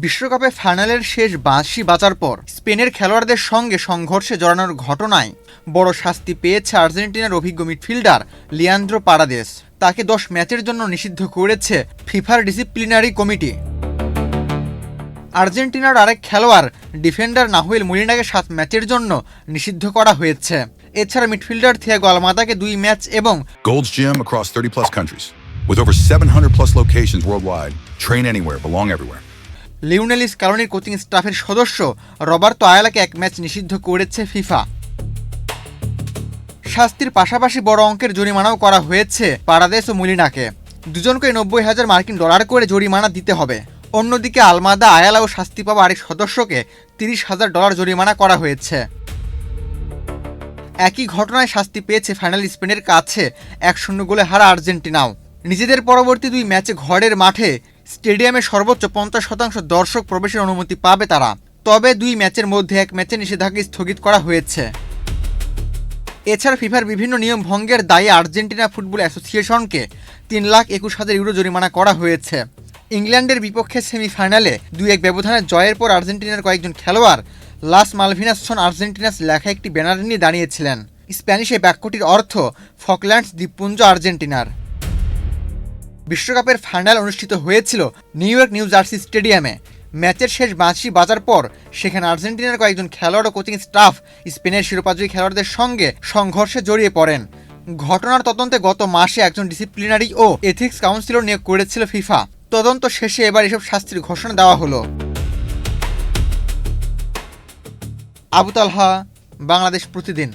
বিশ্বকাপে ফাইনালের শেষ বাঁশি বাজার পর স্পেনের খেলোয়াড়দের সঙ্গে সংঘর্ষে জড়ানোর ঘটনায় বড় শাস্তি পেয়েছে আর্জেন্টিনার অভিজ্ঞ মিডফিল্ডার লিয়ান্দ্রো পারাদেস। তাকে 10 ম্যাচের জন্য নিষিদ্ধ করেছে ফিফার ডিসিপ্লিনারি কমিটি। আর্জেন্টিনার আরেক খেলোয়াড় ডিফেন্ডার নাহুয়েল মোলিনাকে 7 ম্যাচের জন্য নিষিদ্ধ করা হয়েছে। এছাড়া মিডফিল্ডার থিয়াগো আলমাদাকে 2 ম্যাচ এবং Gold's Gym across 30+ countries. With over 700+ locations worldwide. Train anywhere, belong everywhere. Lionel স্ক্যালোনির কোচিং স্টাফের সদস্য রবার্তো আয়ালাকে 1 ম্যাচ নিষিদ্ধ করেছে ফিফা। শাস্তির পাশাপাশি বড় অঙ্কের জরিমানাও করা হয়েছে পারাদেস ও মোলিনাকে। দুজনকে 90,000 মার্কিন ডলার করে জরিমানা দিতে হবে। অন্যদিকে আলমাদা, আয়ালা ও শাস্তি পাওয়া আরেক সদস্যকে $30,000 জরিমানা করা হয়েছে। একই ঘটনায় শাস্তি পেয়েছে ফাইনাল স্পেনের কাছে 1-0 গোলে হারা আর্জেন্টিনাও। নিজেদের পরবর্তী 2 ম্যাচে ঘরের মাঠে স্টেডিয়ামে সর্বোচ্চ 50% দর্শক প্রবেশের অনুমতি পাবে তারা। তবে 2 ম্যাচের মধ্যে 1 ম্যাচে নিষেধাজ্ঞা স্থগিত করা হয়েছে। এছাড়া ফিফার বিভিন্ন নিয়ম ভঙ্গের দায়ে আর্জেন্টিনা ফুটবল অ্যাসোসিয়েশনকে €3,21,000 জরিমানা করা হয়েছে। ইংল্যান্ডের বিপক্ষে সেমিফাইনালে 2-1 ব্যবধানে জয়ের পর আর্জেন্টিনার কয়েকজন খেলোয়াড় লাস মালভিনাস সন আর্জেন্টিনাস লেখা একটি ব্যানার নিয়ে দাঁড়িয়েছিলেন। স্প্যানিশে বাক্যটির অর্থ ফকল্যান্ডস দ্বীপপুঞ্জ আর্জেন্টিনার। বিশ্বকাপের ফাইনাল অনুষ্ঠিত হয়েছিল নিউ ইয়র্ক নিউ জার্সি স্টেডিয়ামে। ম্যাচের শেষ বাঁশি বাজার পর সেখানে আর্জেন্টিনার কয়েকজন খেলোয়াড় ও কোচিং স্টাফ স্পেনের শিরোপাজয়ী খেলোয়াড়দের সঙ্গে সংঘর্ষে জড়িয়ে পড়েন। ঘটনার তদন্তে গত মাসে একজন ডিসিপ্লিনারি ও এথিক্স কাউন্সিলর নিয়োগ করেছিল ফিফা। তদন্ত শেষে এবার এসব শাস্তির ঘোষণা দেওয়া হলো। আবু তালহা, বাংলাদেশ প্রতিদিন।